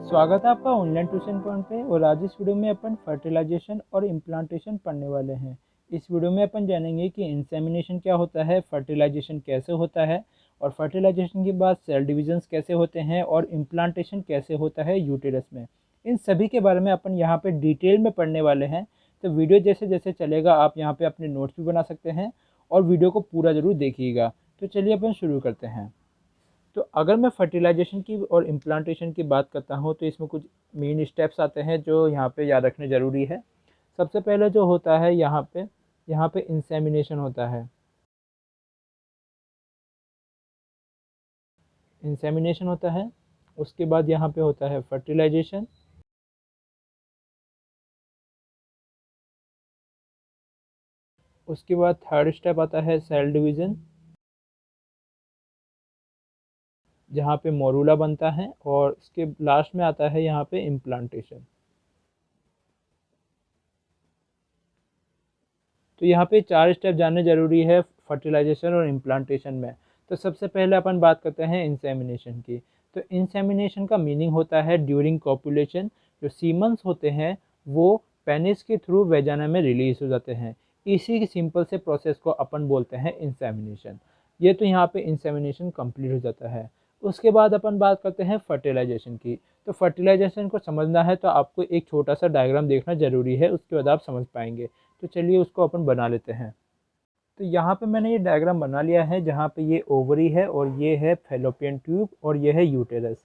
स्वागत है आपका ऑनलाइन ट्यूशन पॉइंट पे। और आज इस वीडियो में अपन फर्टिलाइजेशन और इम्प्लांटेशन पढ़ने वाले हैं। इस वीडियो में अपन जानेंगे कि इंसेमिनेशन क्या होता है, फर्टिलाइजेशन कैसे होता है और फर्टिलाइजेशन के बाद सेल डिविजन्स कैसे होते हैं और इम्प्लांटेशन कैसे होता है यूटेरस में। इन सभी के बारे में अपन यहाँ पे डिटेल में पढ़ने वाले हैं। तो वीडियो जैसे जैसे चलेगा आप यहाँ पे अपने नोट्स भी बना सकते हैं और वीडियो को पूरा ज़रूर देखिएगा। तो चलिए अपन शुरू करते हैं। तो अगर मैं फर्टिलाइजेशन की और इम्प्लांटेशन की बात करता हूँ तो इसमें कुछ मेन स्टेप्स आते हैं जो यहाँ पे याद रखने ज़रूरी है। सबसे पहले जो होता है यहाँ पे इंसेमिनेशन होता है। इंसेमिनेशन होता है, उसके बाद यहाँ पे होता है फर्टिलाइजेशन, उसके बाद थर्ड स्टेप आता है सेल डिवीज़न, जहाँ पे मोरूला बनता है, और उसके लास्ट में आता है यहाँ पे इम्प्लांटेशन। तो यहाँ पे 4 स्टेप जानने ज़रूरी है फर्टिलाइजेशन और इम्प्लांटेशन में। तो सबसे पहले अपन बात करते हैं इंसेमिनेशन की। तो इंसेमिनेशन का मीनिंग होता है ड्यूरिंग कॉपुलेशन जो सीमन्स होते हैं वो पेनिस के थ्रू वेजाना में रिलीज हो जाते हैं। इसी सिंपल से प्रोसेस को अपन बोलते हैं इंसेमिनेशन। ये तो यहाँ पे इंसेमिनेशन कंप्लीट हो जाता है। उसके बाद अपन बात करते हैं फर्टिलाइजेशन की। तो फर्टिलाइजेशन को समझना है तो आपको एक छोटा सा डायग्राम देखना ज़रूरी है, उसके बाद आप समझ पाएंगे। तो चलिए उसको अपन बना लेते हैं। तो यहाँ पे मैंने ये डायग्राम बना लिया है, जहाँ पे ये ओवरी है और ये है फैलोपियन ट्यूब और ये है यूटेरस।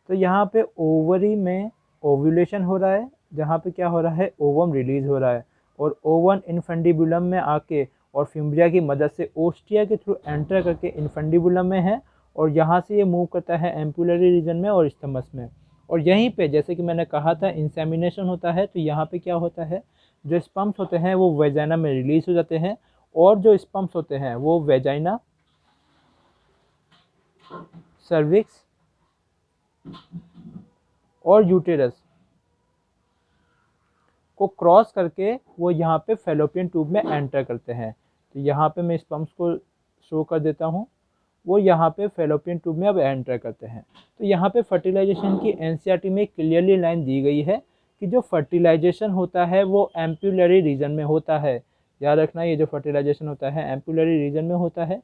तो यहाँ पे ओवरी में ओव्यूलेशन हो रहा है, जहाँ पे क्या हो रहा है, ओवम रिलीज हो रहा है और ओवन इनफंडिबुलम में आके और फिम्ब्रिया की मदद से ओस्टिया के थ्रू एंटर करके इनफंडिबुलम में है और यहाँ से ये मूव करता है एम्पुलरी रीजन में और स्टमस में। और यहीं पे जैसे कि मैंने कहा था इंसेमिनेशन होता है, तो यहाँ पे क्या होता है, जो स्पर्म्स होते हैं वो वेजाइना में रिलीज हो जाते हैं और जो स्पर्म्स होते हैं वो वेजाइना, सर्विक्स और यूटेरस को क्रॉस करके वो यहाँ पे फैलोपियन ट्यूब में एंटर करते हैं। तो यहाँ पे मैं स्पर्म्स को शो कर देता हूँ, वो यहाँ पे फैलोपियन ट्यूब में अब एंटर करते हैं। तो यहाँ पे फर्टिलाइजेशन की एनसीईआरटी में क्लियरली लाइन दी गई है कि जो फर्टिलाइजेशन होता है वो एम्पुलरी रीजन में होता है। याद रखना, ये जो फर्टिलाइजेशन होता है एम्पुलरी रीजन में होता है।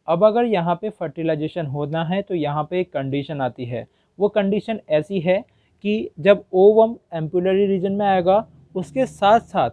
अब अगर यहाँ पे फर्टिलाइजेशन होना है तो यहाँ पे एक कंडीशन आती है। वो कंडीशन ऐसी है कि जब ओवम एम्पुलरी रीजन में आएगा उसके साथ साथ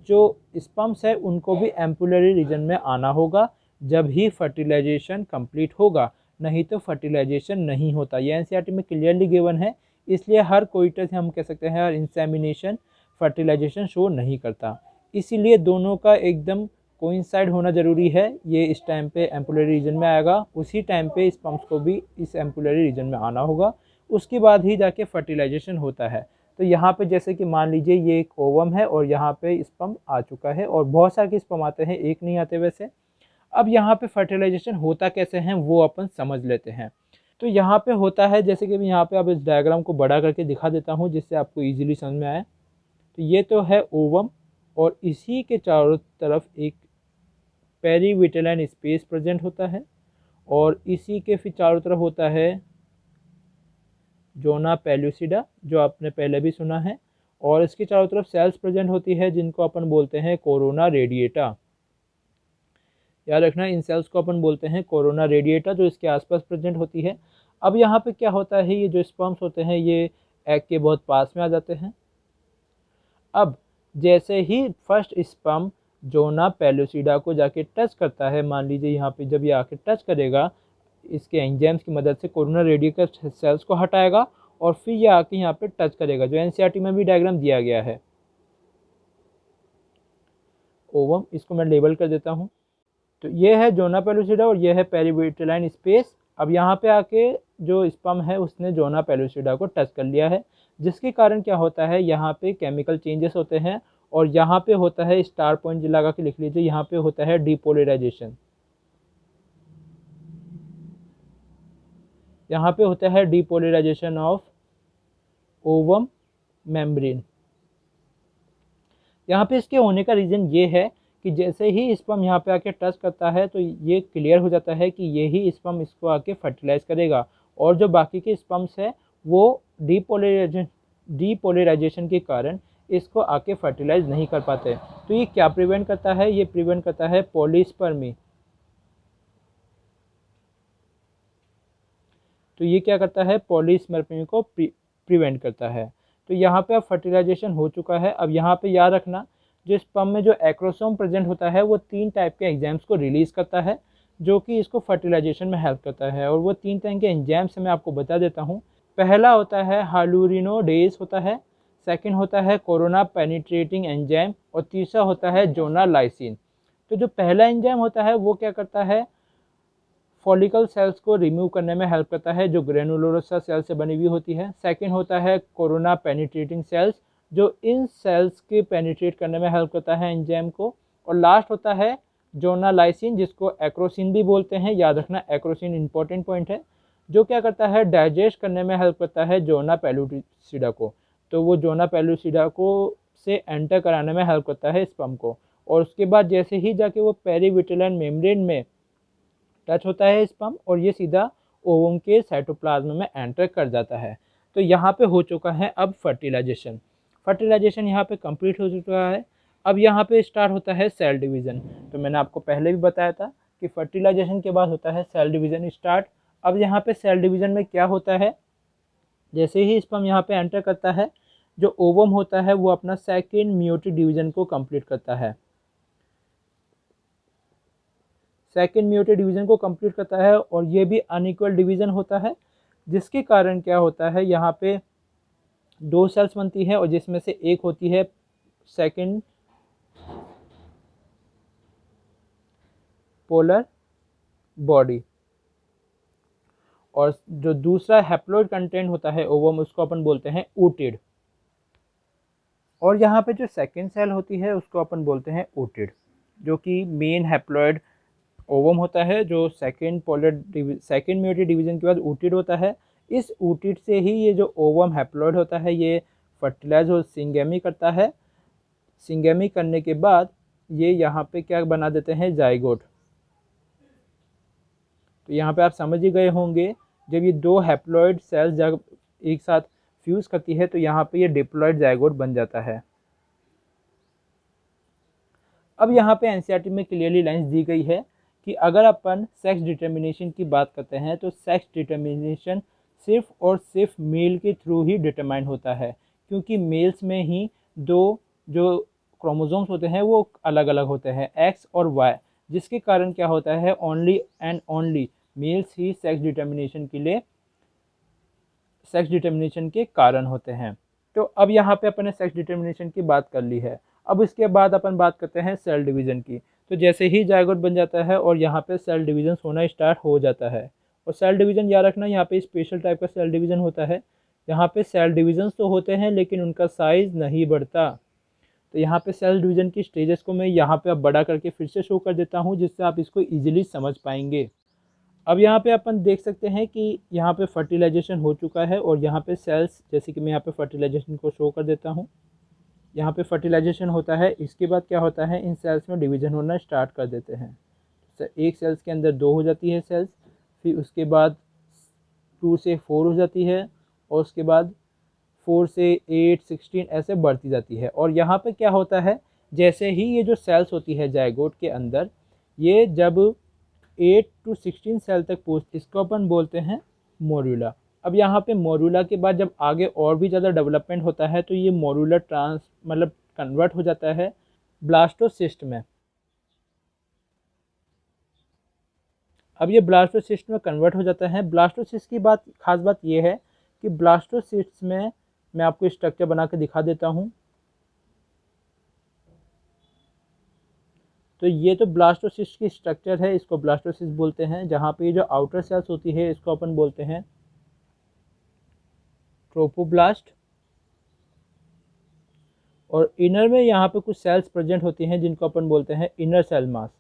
जो स्पर्म्स है उनको भी एम्पुलरी रीजन में आना होगा, जब ही फर्टिलाइजेशन कंप्लीट होगा, नहीं तो फर्टिलाइजेशन नहीं होता। ये एनसीईआरटी में क्लियरली गिवन है, इसलिए हर कोइटस से हम कह सकते हैं हर इंसेमिनेशन फर्टिलाइजेशन शो नहीं करता। इसीलिए दोनों का एकदम कोइंसाइड होना ज़रूरी है। ये इस टाइम पे एम्पुलरी रीजन में आएगा, उसी टाइम पे स्पर्म्स को भी इस एम्पुलरी रीजन में आना होगा, उसके बाद ही जाके फर्टिलाइजेशन होता है। तो यहाँ पे जैसे कि मान लीजिए ये एक ओवम है और यहाँ पे स्पर्म आ चुका है और बहुत सारे स्पर्म आते हैं, एक नहीं आते वैसे। अब यहाँ पे फर्टिलाइजेशन होता कैसे हैं वो अपन समझ लेते हैं। तो यहाँ पे होता है, जैसे कि मैं यहाँ पे अब इस डायग्राम को बड़ा करके दिखा देता हूँ जिससे आपको ईजिली समझ में आए। तो ये तो है ओवम और इसी के चारों तरफ एक पेरीविटेलाइन स्पेस प्रेजेंट होता है और इसी के फिर चारों तरफ होता है जोना पेल्यूसिडा, जो आपने पहले भी सुना है, और इसके चारों तरफ सेल्स प्रेजेंट होती है जिनको अपन बोलते हैं कोरोना रेडिएटा। याद रखना, इन सेल्स को अपन बोलते हैं कोरोना रेडिएटा, जो इसके आसपास प्रेजेंट होती है। अब यहाँ पे क्या होता है, ये जो स्पर्म्स होते हैं ये एग के बहुत पास में आ जाते हैं। अब जैसे ही फर्स्ट स्पर्म जोना पेल्यूसिडा को जाके टच करता है, मान लीजिए यहाँ पे जब ये आके टच करेगा, इसके एंजाइम्स की मदद से कोरोना रेडिएटा सेल्स को हटाएगा और फिर ये आके यहाँ पे टच करेगा, जो एनसीईआरटी में भी डायग्राम दिया गया है। ओवम, इसको मैं लेबल कर देता हूँ। तो ये है जोना पेलुसिडा और ये है पेरीविटेलाइन स्पेस। अब यहाँ पे आके जो स्पर्म है उसने जोना पेलुसिडा को टच कर लिया है, जिसके कारण क्या होता है, यहाँ पे केमिकल चेंजेस होते हैं और यहाँ पे होता है, स्टार पॉइंट लगा के लिख लीजिए, यहाँ पे होता है डिपोलराइजेशन। यहाँ पे होता है डिपोलराइजेशन ऑफ ओवम मेम्ब्रेन। यहाँ पे इसके होने का रीज़न ये है कि जैसे ही स्पर्म यहाँ पे आके टच करता है तो ये क्लियर हो जाता है कि ये ही स्पर्म इसको आके फर्टिलाइज करेगा और जो बाकी के स्पर्म्स है वो डीपोलराइजेशन के कारण इसको आके फर्टिलाइज नहीं कर पाते। तो ये क्या प्रिवेंट करता है, ये प्रिवेंट करता है पॉलीस्पर्मी। तो ये क्या करता है, पॉलीस्पर्मी को प्रिवेंट करता है। तो यहाँ पे अब फर्टिलाइजेशन हो चुका है। अब यहाँ पे याद रखना, जो स्पर्म में जो एक्रोसोम प्रेजेंट होता है वो 3 टाइप के एंजाइम्स को रिलीज़ करता है जो कि इसको फर्टिलाइजेशन में हेल्प करता है। और वो 3 तरह के एंजाइम्स मैं आपको बता देता हूँ। पहला होता है हाइलुरिनोडेज होता है, सेकंड होता है कोरोना पेनिट्रेटिंग एंजाइम और तीसरा होता है जोनालाइसिन। तो जो पहला एंजाइम होता है वो क्या करता है, फॉलिकल सेल्स को रिमूव करने में हेल्प करता है जो ग्रेनुलोसा सेल से बनी हुई होती है। सेकंड होता है कोरोना पेनिट्रेटिंग सेल्स, जो इन सेल्स के पेनिट्रेट करने में हेल्प करता है एंजाइम को। और लास्ट होता है जोनालाइसिन, जिसको एक्रोसिन भी बोलते हैं। याद रखना, एक्रोसिन इंपॉर्टेंट पॉइंट है, जो क्या करता है, डाइजेस्ट करने में हेल्प करता है जोना पेलुसिडा को। तो वो जोना पेलुसिडा को से एंटर कराने में हेल्प करता है स्पर्म को। और उसके बाद जैसे ही जाके वो पेरीविटेलन मेम्ब्रेन में टच होता है स्पर्म, और ये सीधा ओवम के साइटोप्लाज्म में एंटर कर जाता है। तो यहाँ पे हो चुका है अब फर्टिलाइजेशन यहाँ पे कंप्लीट हो चुका है। अब यहाँ पे स्टार्ट होता है सेल डिवीज़न। तो मैंने आपको पहले भी बताया था कि फर्टिलाइजेशन के बाद होता है सेल डिवीज़न स्टार्ट। अब यहाँ पे सेल डिवीज़न में क्या होता है, जैसे ही स्पर्म यहाँ पे एंटर करता है, जो ओवम होता है वो अपना सेकेंड मियोटिक डिवीज़न को कंप्लीट करता है। सेकेंड मियोटिक डिवीज़न को कंप्लीट करता है और ये भी अनइक्वल डिवीज़न होता है, जिसके कारण क्या होता है, यहाँ पे 2 सेल्स बनती है और जिसमें से एक होती है सेकेंड पोलर बॉडी, और जो दूसरा हैप्लॉइड कंटेंट होता है ओवम, उसको अपन बोलते हैं ooted। और यहाँ पे जो सेकेंड सेल होती है उसको अपन बोलते हैं ooted, जो कि मेन हैप्लॉइड ओवम होता है, जो सेकेंड म्यूटेड डिवीजन के बाद ooted होता है। इस ooted से ही ये जो ओवम हैप्लॉइड होता है ये फर्टिलाइज और सिंगेमी करता है। सिंगेमी करने के बाद ये यहाँ पे क्या बना देते हैं, जाइगोट। तो यहाँ पे आप समझ ही गए होंगे, जब ये 2 हैप्लॉइड सेल्स जब एक साथ फ्यूज़ करती है तो यहाँ पे ये डिप्लॉइड जाइगोट बन जाता है। अब यहाँ पे एनसीईआरटी में क्लियरली लाइंस दी गई है कि अगर अपन सेक्स डिटर्मिनेशन की बात करते हैं तो सेक्स डिटर्मिनेशन सिर्फ और सिर्फ मेल के थ्रू ही डिटरमाइन होता है, क्योंकि मेल्स में ही 2 जो क्रोमोसोम्स होते हैं वो अलग अलग होते हैं, एक्स और वाई, जिसके कारण क्या होता है, only and only mails he sex determination के कारण होते हैं। तो अब यहाँ पे अपन ने सेक्स डिटर्मिनेशन की बात कर ली है। अब इसके बाद अपन बात करते हैं सेल डिवीज़न की। तो जैसे ही जाइगोट बन जाता है और यहाँ पे सेल डिवीज़न होना स्टार्ट हो जाता है। और सेल डिवीज़न याद रखना, यहाँ पे स्पेशल टाइप का सेल डिवीज़न होता है। यहाँ पे सेल डिवीजन्स तो होते हैं लेकिन उनका साइज़ नहीं बढ़ता। तो यहाँ पे सेल डिवीज़न की स्टेजेस को मैं यहाँ पे अब बड़ा करके फिर से शो कर देता हूँ, जिससे आप इसको ईजिली समझ पाएंगे। अब यहाँ पे अपन देख सकते हैं कि यहाँ पे फर्टिलाइजेशन हो चुका है और यहाँ पे सेल्स, जैसे कि मैं यहाँ पे फर्टिलाइजेशन को शो कर देता हूँ। यहाँ पे फर्टिलाइजेशन होता है, इसके बाद क्या होता है, इन सेल्स में डिवीज़न होना स्टार्ट कर देते हैं। एक सेल्स के अंदर 2 हो जाती है सेल्स, फिर उसके बाद 2 से 4 हो जाती है, और उसके बाद 4 से 8, 16 ऐसे बढ़ती जाती है। और यहाँ पे क्या होता है, जैसे ही ये जो सेल्स होती है जाइगोट के अंदर, ये जब 8 to 16 सेल तक पहुँचती, इसको अपन बोलते हैं मोरूला। अब यहाँ पे मोरूला के बाद जब आगे और भी ज़्यादा डेवलपमेंट होता है तो ये मोरूला कन्वर्ट हो जाता है ब्लास्टोसिस्ट में। अब ये ब्लास्टोसिस्ट में कन्वर्ट हो जाता है। ब्लास्टोसिस्ट की खास बात ये है कि ब्लास्टोसिस्ट में मैं आपको स्ट्रक्चर बना के दिखा देता हूँ। तो ये तो ब्लास्टोसिस्ट की स्ट्रक्चर है, इसको ब्लास्टोसिस्ट बोलते हैं। जहाँ पे ये जो आउटर सेल्स होती है इसको अपन बोलते हैं ट्रोपोब्लास्ट, और इनर में यहाँ पे कुछ सेल्स प्रेजेंट होती हैं जिनको अपन बोलते हैं इनर सेल मास,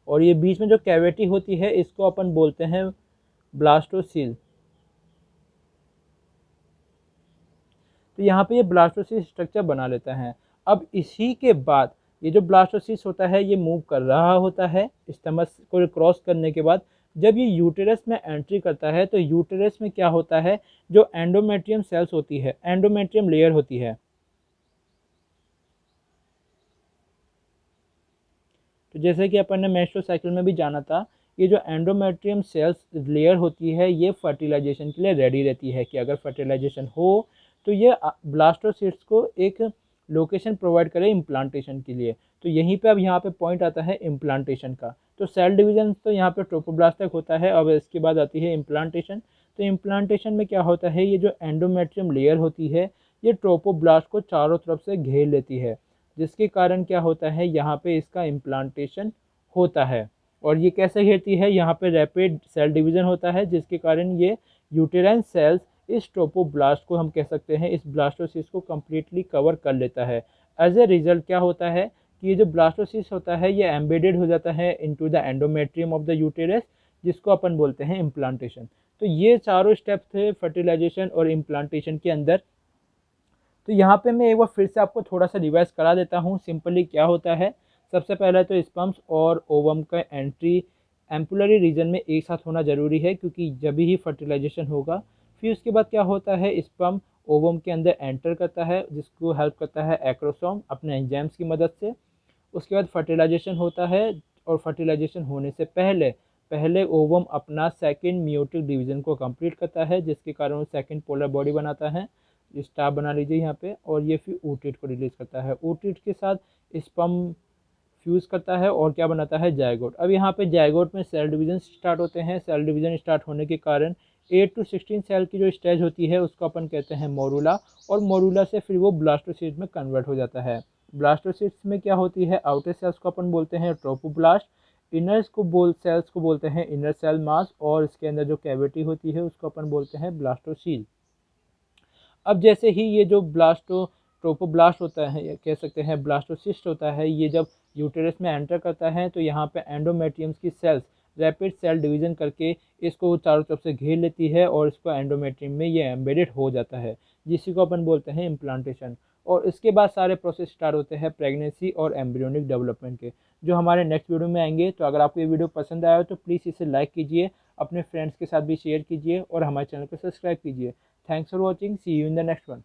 और ये बीच में जो कैविटी होती है इसको अपन बोलते हैं ब्लास्टोसील। तो यहाँ पे ये ब्लास्टोसिस्ट स्ट्रक्चर बना लेता है। अब इसी के बाद ये जो ब्लास्टोसिस्ट होता है ये मूव कर रहा होता है, स्टमक को क्रॉस करने के बाद जब ये यूटेरस में एंट्री करता है तो यूटेरस में क्या होता है, जो एंडोमेट्रियम सेल्स होती है, एंडोमेट्रियम लेयर होती है, तो जैसे कि अपन ने मेंस्ट्रुअल साइकिल में भी जाना था, ये जो एंडोमेट्रियम सेल्स लेयर होती है ये फर्टिलाइजेशन के लिए रेडी रहती है कि अगर फर्टिलाइजेशन हो तो ये ब्लास्टोसिस्ट को एक लोकेशन प्रोवाइड करे इम्प्लांटेशन के लिए। तो यहीं पे अब यहाँ पे पॉइंट आता है इम्प्लांटेशन का। तो सेल डिवीजन तो यहाँ पे ट्रोपोब्लास्ट तक होता है, अब इसके बाद आती है इम्प्लांटेशन। तो इम्प्लांटेशन में क्या होता है, ये जो एंडोमेट्रियम लेयर होती है ये ट्रोपोब्लास्ट को चारों तरफ से घेर लेती है, जिसके कारण क्या होता है, यहाँ पे इसका इम्प्लांटेशन होता है। और ये कैसे घेरती है, यहाँ पे रैपिड सेल डिवीज़न होता है जिसके कारण ये यूटेराइन सेल्स इस ट्रोपोब्लास्ट को, हम कह सकते हैं इस ब्लास्टोसिस्ट को कम्प्लीटली कवर कर लेता है। एज ए रिजल्ट क्या होता है कि ये जो ब्लास्टोसिस्ट होता है ये एम्बेडेड हो जाता है into the endometrium of the uterus, जिसको अपन बोलते हैं इम्प्लांटेशन। तो ये चारों स्टेप थे फर्टिलाइजेशन और इम्प्लांटेशन के अंदर। तो यहाँ पे मैं एक बार फिर से आपको थोड़ा सा रिवाइज करा देता हूँ सिंपली क्या होता है। सबसे पहले तो स्पर्म्स और ओवम का एंट्री एम्पुलरी रीजन में एक साथ होना ज़रूरी है, क्योंकि जब ही फर्टिलाइजेशन होगा। फिर उसके बाद क्या होता है, स्पर्म ओवम के अंदर एंटर करता है जिसको हेल्प करता है एक्रोसोम अपने एंजाइम्स की मदद से। उसके बाद फर्टिलाइजेशन होता है, और फर्टिलाइजेशन होने से पहले पहले ओवम अपना सेकेंड मियोटिक डिवीज़न को कंप्लीट करता है, जिसके कारण वो सेकेंड पोलर बॉडी बनाता है, स्टार बना लीजिए यहाँ पे। और ये फिर oocyte को रिलीज करता है, oocyte के साथ स्पर्म फ्यूज़ करता है और क्या बनाता है, जायगोट। अब यहाँ पे जायगोट में सेल डिवीजन स्टार्ट होते हैं। सेल डिवीजन स्टार्ट होने के कारण 8 to 16 सेल की जो स्टेज होती है उसको अपन कहते हैं मोरूला, और मोरूला से फिर वो ब्लास्टोसिस्ट में कन्वर्ट हो जाता है। ब्लास्टोसिस्ट में क्या होती है, आउटर सेल्स को अपन बोलते हैं ट्रोपोब्लास्ट, सेल्स को बोलते हैं इनर सेल मास, और इसके अंदर जो कैविटी होती है उसको अपन बोलते हैं ब्लास्टोसील। अब जैसे ही ये जो ट्रोपोब्लास्ट होता है, या कह सकते हैं ब्लास्टोसिस्ट होता है, ये जब यूटेरस में एंटर करता है तो यहाँ पे एंडोमेट्रियम्स की सेल्स रैपिड सेल डिवीज़न करके इसको चारों तरफ से घेर लेती है और इसको एंडोमेट्रियम में ये एम्बेडेड हो जाता है, जिसी को अपन बोलते हैं इम्प्लांटेशन। और इसके बाद सारे प्रोसेस स्टार्ट होते हैं प्रेगनेंसी और एम्ब्रियोनिक डेवलपमेंट के, जो हमारे नेक्स्ट वीडियो में आएंगे। तो अगर आपको ये वीडियो पसंद आया हो तो प्लीज़ इसे लाइक कीजिए, अपने फ्रेंड्स के साथ भी शेयर कीजिए और हमारे चैनल को सब्सक्राइब कीजिए। Thanks for watching. See you in the next one.